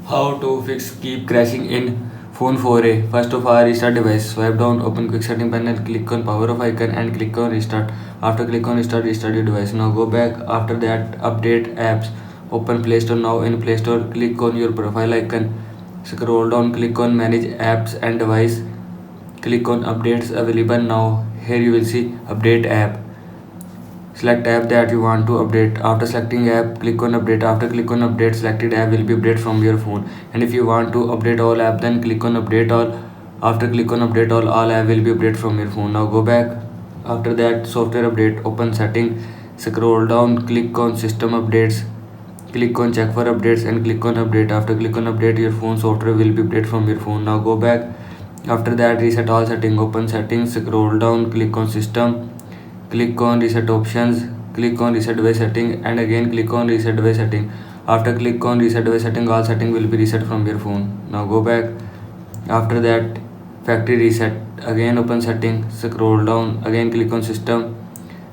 How to fix keep crashing in phone 4A. First of all, restart device. Swipe down, open quick setting panel, click on power off icon and click on restart. After click on restart, restart your device. Now go back. After that, update apps. Open Play Store. Now in Play Store, click on your profile icon. Scroll down, click on manage apps and device. Click on updates available. Now here you will see update app. Select app that you want to update. After selecting app, click on update. After click on update, selected app will be updated from your phone. And if you want to update all app, then click on update all. After click on update all app will be updated from your phone. Now go back. After that, software update, open setting, scroll down, click on system updates, click on check for updates and click on update. After click on update, your phone software will be updated from your phone. Now go back. After that, reset all setting, open settings, scroll down, click on system, click on reset options, click on reset device setting and again click on reset device setting. After click on reset device setting, all setting will be reset from your phone. Now go back. After that, factory reset, again open setting, scroll down, again click on system,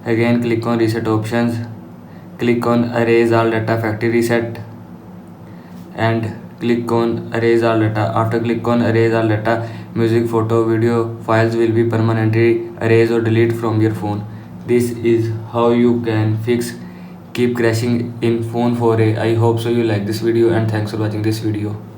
again click on reset options, click on erase all data factory reset and click on erase all data. After click on erase all data, music, photo, video files will be permanently erased or delete from your phone. This is how you can fix keep crashing in phone 4A. I hope so you like this video and thanks for watching this video.